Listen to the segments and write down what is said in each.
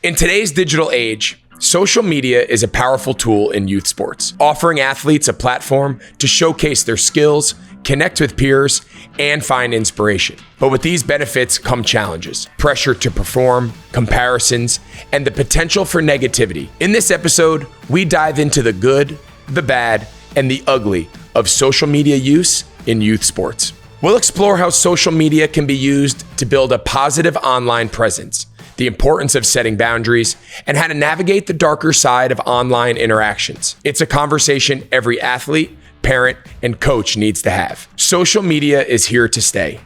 In today's digital age, social media is a powerful tool in youth sports, offering athletes a platform to showcase their skills, connect with peers, and find inspiration. But with these benefits come challenges, pressure to perform, comparisons, and the potential for negativity. In this episode, we dive into the good, the bad, and the ugly of social media use in youth sports. We'll explore how social media can be used to build a positive online presence, the importance of setting boundaries, and how to navigate the darker side of online interactions. It's a conversation every athlete, parent, and coach needs to have. Social media is here to stay,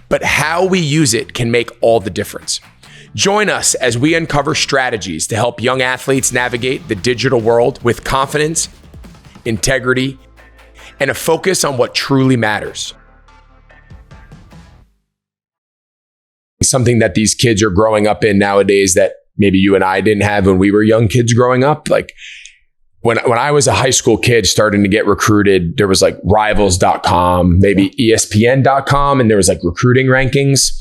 but how we use it can make all the difference. Join us as we uncover strategies to help young athletes navigate the digital world with confidence, integrity, and a focus on what truly matters. Something that these kids are growing up in nowadays that maybe you and I didn't have when we were young kids growing up. Like when I was a high school kid starting to get recruited, there was like rivals.com, maybe ESPN.com, and there was like recruiting rankings.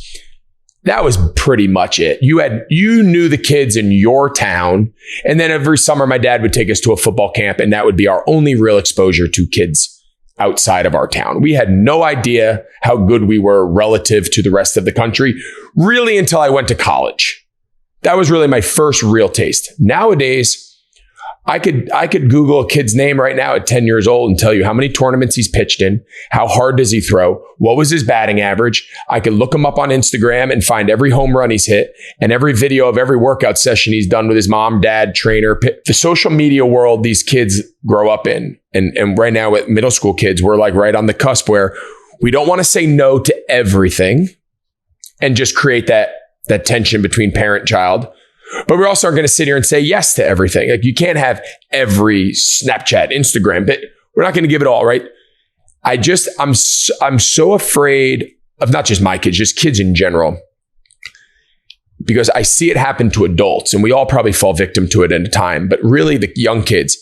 That was pretty much it. You knew the kids in your town. And then every summer, my dad would take us to a football camp, and that would be our only real exposure to kids outside of our town. We had no idea how good we were relative to the rest of the country, really until I went to college. That was really my first real taste. Nowadays, I could Google a kid's name right now at 10 years old and tell you how many tournaments he's pitched in, how hard does he throw, what was his batting average. I could look him up on Instagram and find every home run he's hit and every video of every workout session he's done with his mom, dad, trainer. The social media world these kids grow up in, and right now with middle school kids, we're like right on the cusp where we don't want to say no to everything and just create that tension between parent and child. But we also aren't going to sit here and say yes to everything. Like you can't have every Snapchat, Instagram, but we're not going to give it all, right? I'm so afraid of not just my kids, just kids in general, because I see it happen to adults and we all probably fall victim to it at a time, but really the young kids,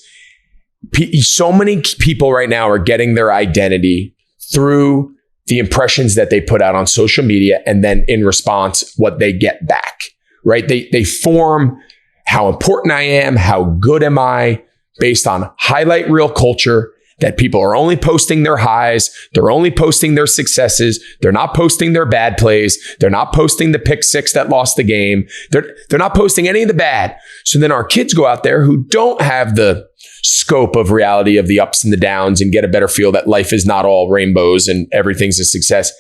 so many people right now are getting their identity through the impressions that they put out on social media and then in response, what they get back. Right? They form how important I am, how good am I, based on highlight reel culture that people are only posting their highs, they're only posting their successes, they're not posting their bad plays, they're not posting the pick six that lost the game, they're not posting any of the bad. So then our kids go out there who don't have the scope of reality of the ups and the downs and get a better feel that life is not all rainbows and everything's a success.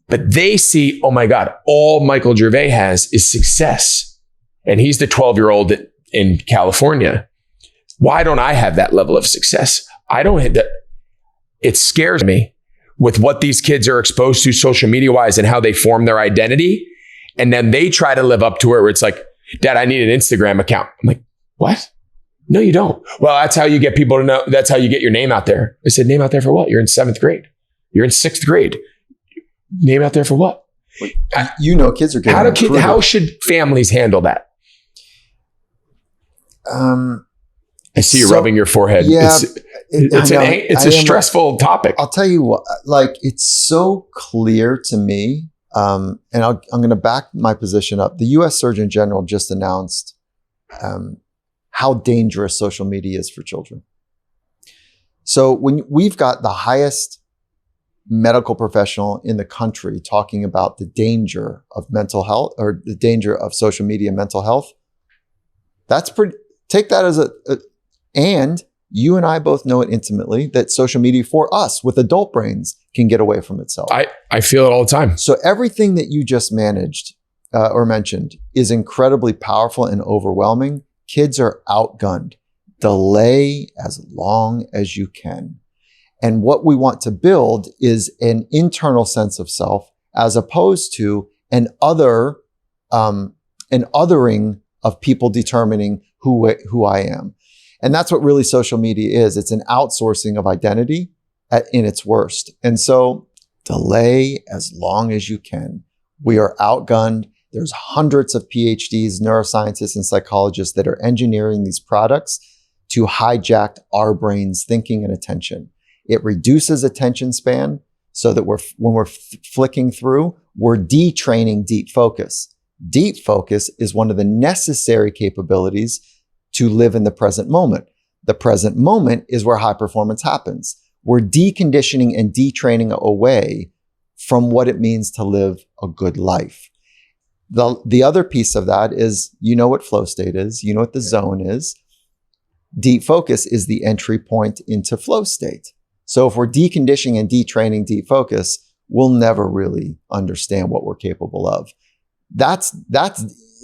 But they see, oh my God, all Michael Gervais has is success. And he's the 12-year-old in California. Why don't I have that level of success? I don't have that. It scares me with what these kids are exposed to social media wise and how they form their identity. And then they try to live up to it where it's like, Dad, I need an Instagram account. I'm like, what? No, you don't. Well, that's how you get people to know. That's how you get your name out there. I said, name out there for what? You're in 7th grade. You're in 6th grade. Name out there for what? Kids are getting how should families handle that? I see you rubbing your forehead. Yeah, it's a stressful topic. I'll tell you what, like it's so clear to me, and I'm going to back my position up. The U.S. Surgeon General just announced how dangerous social media is for children. So when we've got the highest medical professional in the country talking about the danger of mental health or the danger of social media mental health. That's pretty, take that as and you and I both know it intimately that social media for us with adult brains can get away from itself. I feel it all the time. So everything that you just managed or mentioned is incredibly powerful and overwhelming. Kids are outgunned. Delay as long as you can. And what we want to build is an internal sense of self as opposed to an othering of people determining who I am. And that's what really social media is. It's an outsourcing of identity in its worst. And so delay as long as you can. We are outgunned. There's hundreds of PhDs, neuroscientists, and psychologists that are engineering these products to hijack our brain's thinking and attention. It reduces attention span so that when we're flicking through, we're detraining deep focus. Deep focus is one of the necessary capabilities to live in the present moment. The present moment is where high performance happens. We're deconditioning and detraining away from what it means to live a good life. The other piece of that is, you know what flow state is, you know what the zone is. Deep focus is the entry point into flow state. So if we're deconditioning and detraining deep focus, we'll never really understand what we're capable of. That's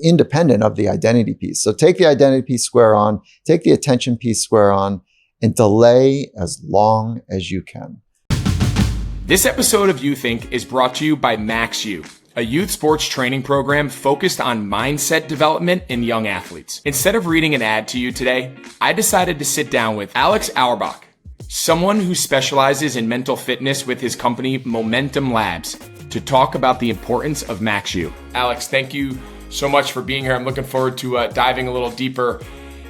independent of the identity piece. So take the identity piece square on, take the attention piece square on, and delay as long as you can. This episode of You Think is brought to you by Max U, a youth sports training program focused on mindset development in young athletes. Instead of reading an ad to you today, I decided to sit down with Alex Auerbach, someone who specializes in mental fitness with his company Momentum Labs, to talk about the importance of Max U. Alex, thank you so much for being here. I'm looking forward to diving a little deeper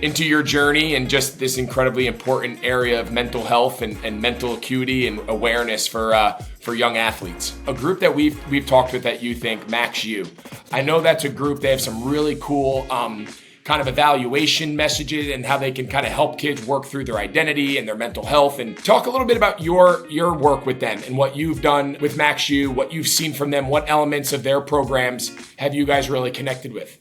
into your journey and just this incredibly important area of mental health and mental acuity and awareness for young athletes. A group that we've talked with at You Think, Max U. I know that's a group. They have some really cool kind of evaluation messages and how they can kind of help kids work through their identity and their mental health. And talk a little bit about your work with them and what you've done with Max U, what you've seen from them, what elements of their programs have you guys really connected with?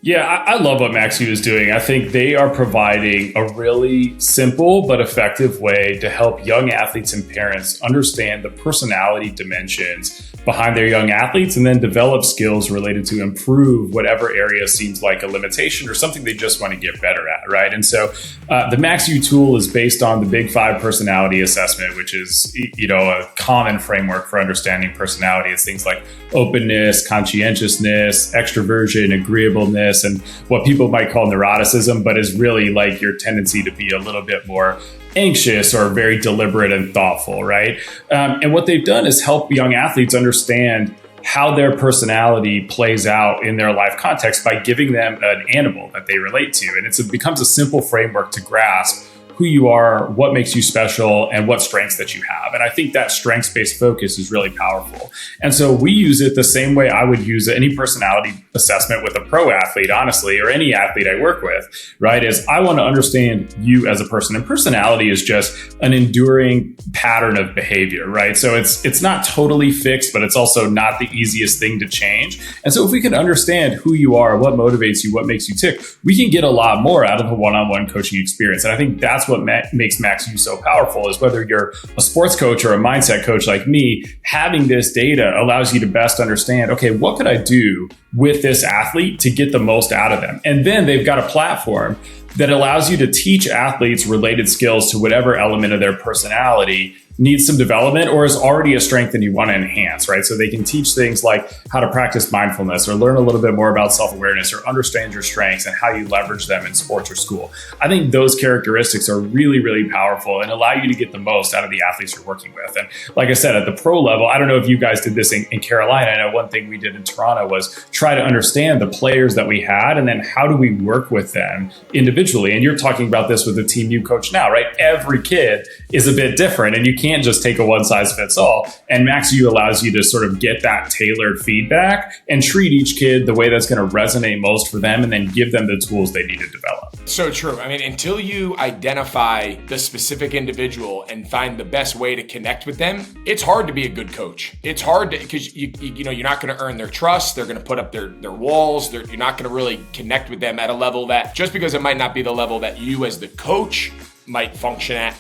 Yeah, I love what Max U is doing. I think they are providing a really simple but effective way to help young athletes and parents understand the personality dimensions behind their young athletes and then develop skills related to improve whatever area seems like a limitation or something they just want to get better at, right? And so the Max U tool is based on the Big Five personality assessment, which is, a common framework for understanding personality. It's things like openness, conscientiousness, extroversion, agreeableness, and what people might call neuroticism, but is really like your tendency to be a little bit more anxious or very deliberate and thoughtful, right? And what they've done is help young athletes understand how their personality plays out in their life context by giving them an animal that they relate to. And it becomes a simple framework to grasp who you are, what makes you special, and what strengths that you have. And I think that strengths-based focus is really powerful. And so we use it the same way I would use any personality assessment with a pro athlete, honestly, or any athlete I work with, right? Is I want to understand you as a person. And personality is just an enduring pattern of behavior, right? So it's not totally fixed, but it's also not the easiest thing to change. And so if we can understand who you are, what motivates you, what makes you tick, we can get a lot more out of a one-on-one coaching experience. And I think that's what makes Max U so powerful, is whether you're a sports coach or a mindset coach like me, having this data allows you to best understand, okay, what could I do with this athlete to get the most out of them? And then they've got a platform that allows you to teach athletes related skills to whatever element of their personality needs some development or is already a strength that you want to enhance, right? So they can teach things like how to practice mindfulness or learn a little bit more about self-awareness or understand your strengths and how you leverage them in sports or school. I think those characteristics are really, really powerful and allow you to get the most out of the athletes you're working with. And like I said, at the pro level, I don't know if you guys did this in Carolina. I know one thing we did in Toronto was try to understand the players that we had and then how do we work with them individually. And you're talking about this with the team you coach now, right? Every kid is a bit different and you can't just take a one size fits all. And Max U allows you to sort of get that tailored feedback and treat each kid the way that's going to resonate most for them and then give them the tools they need to develop. So true. I mean, until you identify the specific individual and find the best way to connect with them, it's hard to be a good coach. It's hard because you're not going to earn their trust. They're going to put up their walls. You're not going to really connect with them at a level that, just because it might not be the level that you as the coach might function at,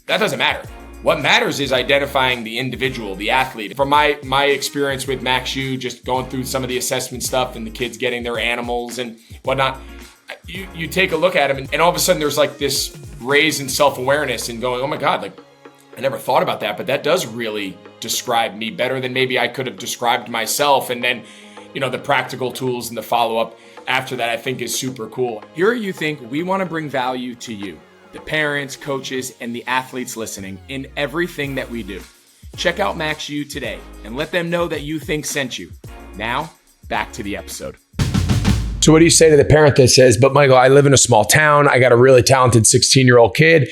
that doesn't matter. What matters is identifying the individual, the athlete. From my experience with Max U, just going through some of the assessment stuff and the kids getting their animals and whatnot, you take a look at them and all of a sudden there's like this raise in self-awareness and going, oh my God, like I never thought about that, but that does really describe me better than maybe I could have described myself. And then, the practical tools and the follow-up after that I think is super cool. Here at You Think, we want to bring value to you, the parents, coaches, and the athletes listening in everything that we do. Check out Max U today and let them know that You Think sent you. Now, back to the episode. So what do you say to the parent that says, but Michael, I live in a small town. I got a really talented 16-year-old kid.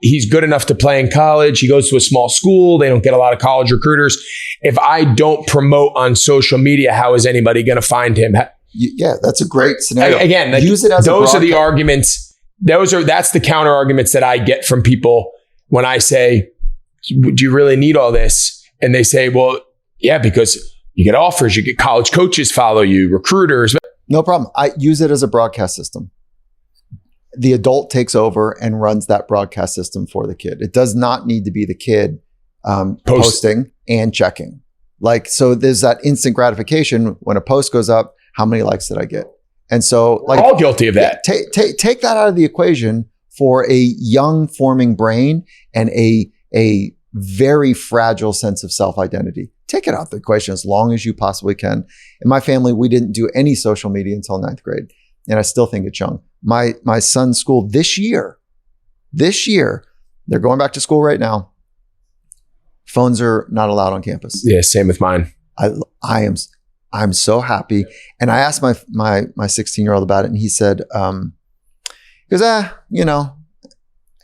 He's good enough to play in college. He goes to a small school. They don't get a lot of college recruiters. If I don't promote on social media, how is anybody going to find him? Yeah, that's a great scenario. Again, like, use it as those are the arguments. That's the counter arguments that I get from people when I say, do you really need all this? And they say, well, yeah, because you get offers, you get college coaches follow you, recruiters. No problem. I use it as a broadcast system. The adult takes over and runs that broadcast system for the kid. It does not need to be the kid posting and checking. Like, so there's that instant gratification when a post goes up. How many likes did I get? And so, like, all guilty of that. Take that out of the equation for a young forming brain and a very fragile sense of self-identity. Take it out of the equation as long as you possibly can. In my family, we didn't do any social media until 9th grade. And I still think it's young. My son's school this year, they're going back to school right now. Phones are not allowed on campus. Yeah, same with mine. I'm so happy. And I asked my 16-year-old about it, and he said, he goes,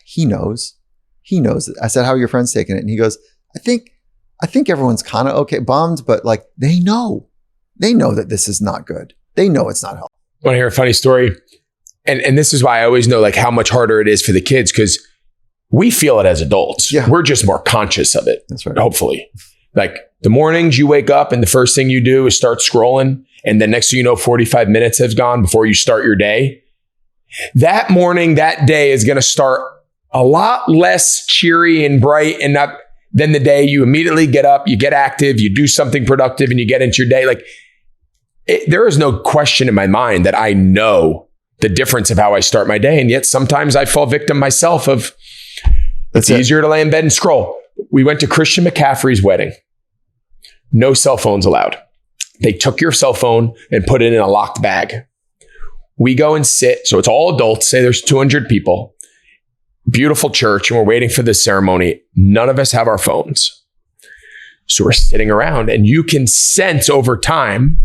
he knows. He knows it. I said, how are your friends taking it? And he goes, I think everyone's kind of okay, bummed, but like they know that this is not good. They know it's not helpful. Want to hear a funny story? And this is why I always know like how much harder it is for the kids, because we feel it as adults. Yeah. We're just more conscious of it. That's right. Hopefully. Like the mornings you wake up and the first thing you do is start scrolling. And then next thing you know, 45 minutes has gone before you start your day. That morning, that day is going to start a lot less cheery and bright and not than the day you immediately get up, you get active, you do something productive, and you get into your day. Like there is no question in my mind that I know the difference of how I start my day. And yet sometimes I fall victim myself of it's easier to lay in bed and scroll. We went to Christian McCaffrey's wedding. No cell phones allowed. They took your cell phone and put it in a locked bag. We go and sit. So it's all adults. Say there's 200 people. Beautiful church. And we're waiting for the ceremony. None of us have our phones. So we're sitting around and you can sense over time,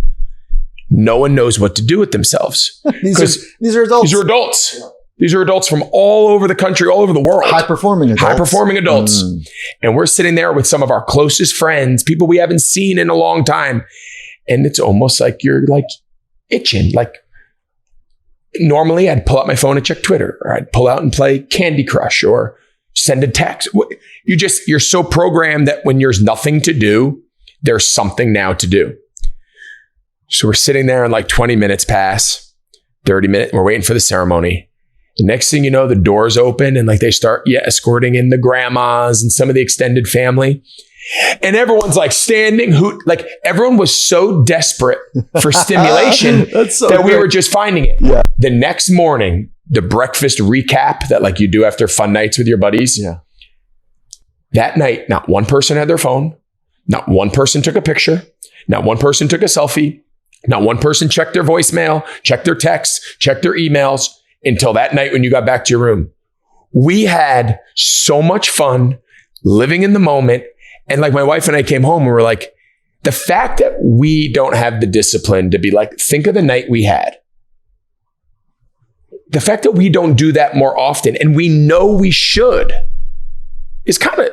no one knows what to do with themselves. These are adults. These are adults. Yeah. These are adults from all over the country, all over the world. High-performing adults. And we're sitting there with some of our closest friends, people we haven't seen in a long time. And it's almost like you're like itching. Like normally I'd pull out my phone and check Twitter, or I'd pull out and play Candy Crush or send a text. You're so programmed that when there's nothing to do, there's something now to do. So we're sitting there and like 20 minutes pass, 30 minutes, we're waiting for the ceremony. The next thing you know, the doors open and like they start escorting in the grandmas and some of the extended family. And everyone's like standing, like everyone was so desperate for stimulation we were just finding it. Yeah. The next morning, the breakfast recap that like you do after fun nights with your buddies. Yeah. That night, not one person had their phone. Not one person took a picture. Not one person took a selfie. Not one person checked their voicemail, checked their texts, checked their emails until that night when you got back to your room. We had so much fun living in the moment. And like my wife and I came home and we're like, the fact that we don't have the discipline to be like, think of the night we had. The fact that we don't do that more often and we know we should is kind of,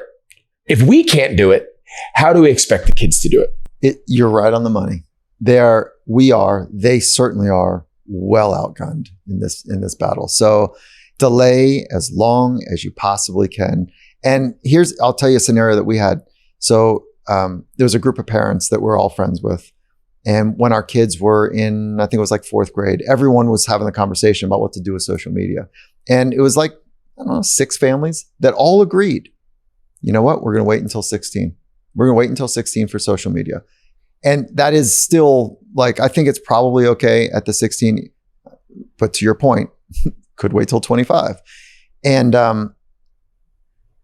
if we can't do it, how do we expect the kids to do it? You're right on the money. They certainly are well outgunned in this battle. So delay as long as you possibly can. And I'll tell you a scenario that we had. So there was a group of parents that we're all friends with. And when our kids were in, I think it was like 4th grade, everyone was having a conversation about what to do with social media. And it was like, I don't know, 6 families that all agreed, you know what, we're going to wait until 16. We're going to wait until 16 for social media. And that is still like, I think it's probably okay at the 16, but to your point, could wait till 25. And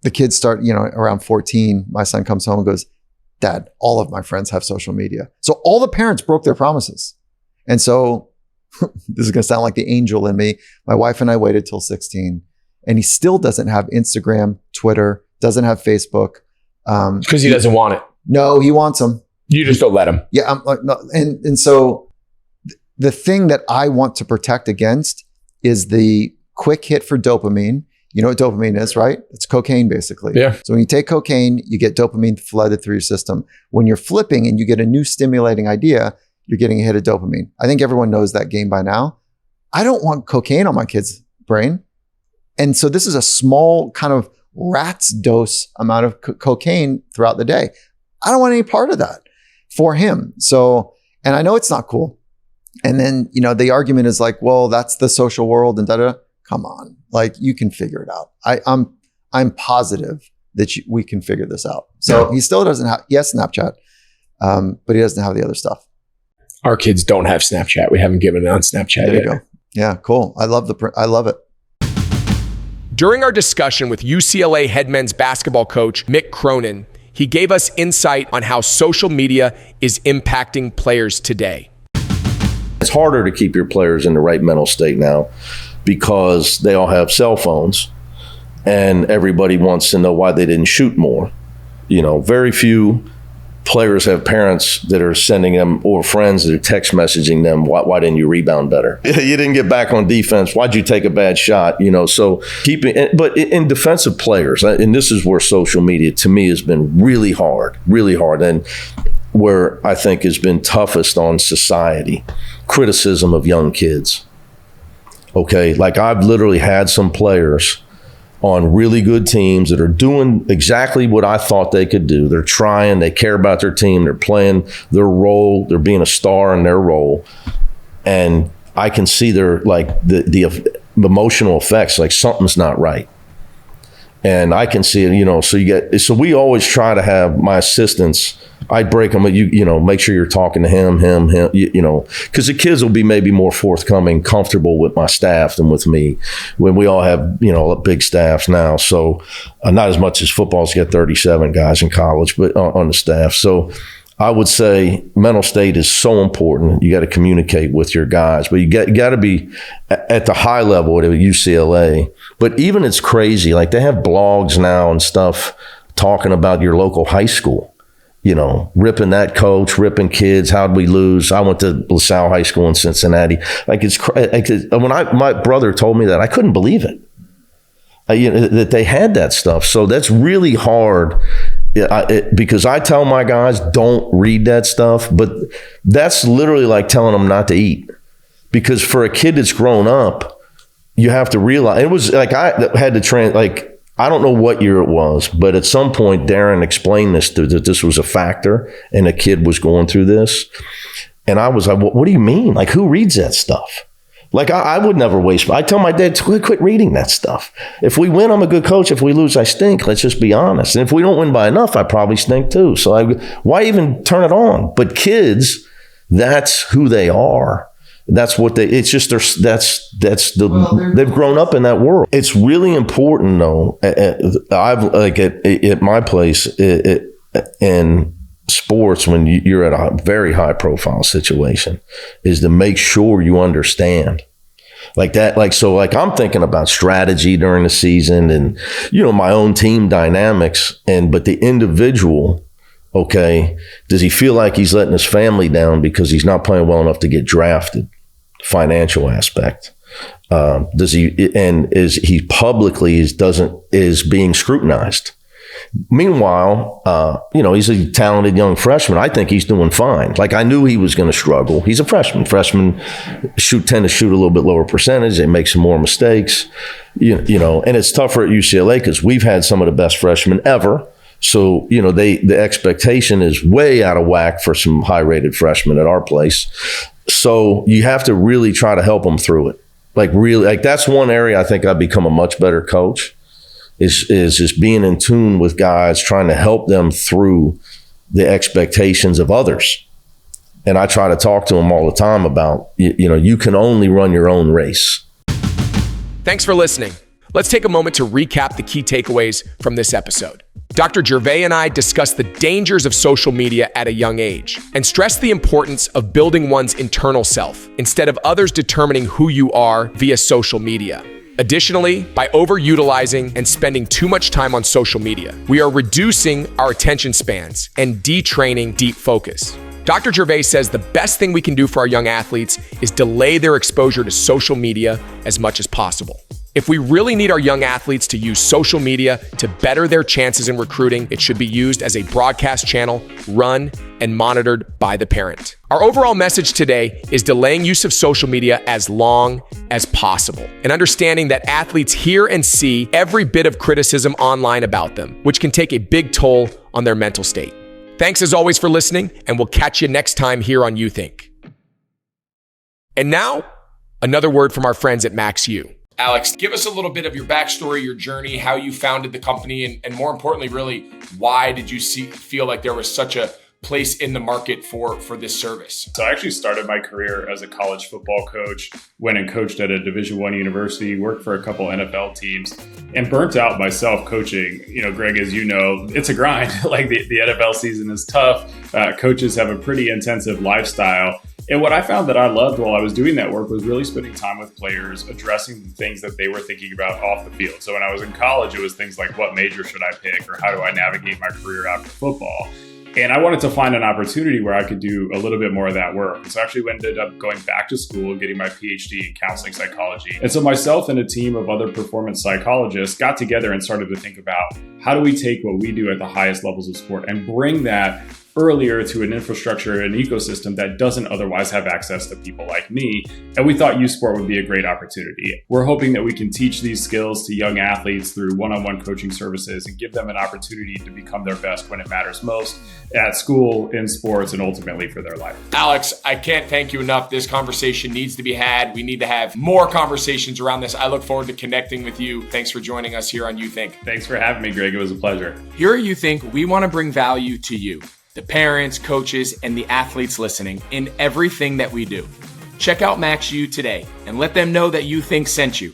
the kids start, around 14, my son comes home and goes, Dad, all of my friends have social media. So all the parents broke their promises. And so this is going to sound like the angel in me. My wife and I waited till 16 and he still doesn't have Instagram, Twitter, doesn't have Facebook. Because he doesn't want it. No, he wants them. You just don't let him. Yeah. I'm like, no. And so the thing that I want to protect against is the quick hit for dopamine. You know what dopamine is, right? It's cocaine, basically. Yeah. So when you take cocaine, you get dopamine flooded through your system. When you're flipping and you get a new stimulating idea, you're getting a hit of dopamine. I think everyone knows that game by now. I don't want cocaine on my kid's brain. And so this is a small kind of rat's dose amount of cocaine throughout the day. I don't want any part of that for him. So, and I know it's not cool. And then, the argument is like, well, that's the social world and da-da. Come on. Like, you can figure it out. I'm positive that we can figure this out. So he still doesn't have, he has Snapchat, but he doesn't have the other stuff. Our kids don't have Snapchat. We haven't given it on Snapchat There yet. you go. Yeah, cool. I love it. During our discussion with UCLA head men's basketball coach Mick Cronin, he gave us insight on how social media is impacting players today. It's harder to keep your players in the right mental state now because they all have cell phones and everybody wants to know why they didn't shoot more. Very few players have parents that are sending them, or friends that are text messaging them, why didn't you rebound better? You didn't get back on defense. Why'd you take a bad shot? So but in defensive players, and this is where social media to me has been really hard, and where I think has been toughest on society, criticism of young kids. Okay, like I've literally had some players on really good teams that are doing exactly what I thought they could do. They're trying, they care about their team, they're playing their role, they're being a star in their role. And I can see their the emotional effects, like something's not right. And I can see it, so we always try to have my assistants, I break them, make sure you're talking to him, because the kids will be maybe more forthcoming, comfortable with my staff than with me when we all have, big staffs now. So not as much as football's got 37 guys in college, but on the staff. So I would say mental state is so important. You got to communicate with your guys, but you got to be at the high level at UCLA. But even it's crazy. Like they have blogs now and stuff talking about your local high school, ripping that coach, ripping kids. How'd we lose? I went to LaSalle High School in Cincinnati. Like when my brother told me that, I couldn't believe it. That they had that stuff. So that's really hard. Because I tell my guys, don't read that stuff, but that's literally like telling them not to eat. Because for a kid that's grown up, you have to realize, it was like I had to I don't know what year it was, but at some point Darren explained that this was a factor and a kid was going through this. And I was like, what do you mean? Like, who reads that stuff? Like, I would never waste. I tell my dad, quit reading that stuff. If we win, I'm a good coach. If we lose, I stink. Let's just be honest. And if we don't win by enough, I probably stink too. So why even turn it on? But kids, that's who they are. That's what they've grown up in that world. It's really important though. At my place in sports, when you're at a very high profile situation, is to make sure you understand like that. So I'm thinking about strategy during the season and, my own team dynamics but the individual, okay, does he feel like he's letting his family down because he's not playing well enough to get drafted? Financial aspect. Is he publicly is being scrutinized? Meanwhile, he's a talented young freshman. I think he's doing fine. Like I knew he was going to struggle. He's a freshman. Freshmen tend to shoot a little bit lower percentage. They make some more mistakes, and it's tougher at UCLA because we've had some of the best freshmen ever. So, the expectation is way out of whack for some high rated freshmen at our place. So you have to really try to help them through it. That's one area I think I've become a much better coach is just being in tune with guys, trying to help them through the expectations of others. And I try to talk to them all the time about, you can only run your own race. Thanks for listening. Let's take a moment to recap the key takeaways from this episode. Dr. Gervais and I discussed the dangers of social media at a young age and stressed the importance of building one's internal self instead of others determining who you are via social media. Additionally, by overutilizing and spending too much time on social media, we are reducing our attention spans and detraining deep focus. Dr. Gervais says the best thing we can do for our young athletes is delay their exposure to social media as much as possible. If we really need our young athletes to use social media to better their chances in recruiting, it should be used as a broadcast channel run and monitored by the parent. Our overall message today is delaying use of social media as long as possible and understanding that athletes hear and see every bit of criticism online about them, which can take a big toll on their mental state. Thanks as always for listening, and we'll catch you next time here on You Think. And now, another word from our friends at Max U. Alex, give us a little bit of your backstory, your journey, how you founded the company, and more importantly, really, why did you feel like there was such a place in the market for this service? So I actually started my career as a college football coach, went and coached at a Division I university, worked for a couple NFL teams, and burnt out myself coaching. You know, Greg, as you know, it's a grind. Like the NFL season is tough. Coaches have a pretty intensive lifestyle. And what I found that I loved while I was doing that work was really spending time with players, addressing the things that they were thinking about off the field. So when I was in college, it was things like, what major should I pick, or how do I navigate my career after football? And I wanted to find an opportunity where I could do a little bit more of that work. And so I actually ended up going back to school and getting my PhD in counseling psychology. And so myself and a team of other performance psychologists got together and started to think about, how do we take what we do at the highest levels of sport and bring that earlier to an infrastructure and ecosystem that doesn't otherwise have access to people like me. And we thought youth sport would be a great opportunity. We're hoping that we can teach these skills to young athletes through one-on-one coaching services and give them an opportunity to become their best when it matters most at school, in sports, and ultimately for their life. Alex, I can't thank you enough. This conversation needs to be had. We need to have more conversations around this. I look forward to connecting with you. Thanks for joining us here on You Think. Thanks for having me, Greg. It was a pleasure. Here at You Think, we want to bring value to you, the parents, coaches, and the athletes listening in everything that we do. Check out Max U today and let them know that You Think sent you.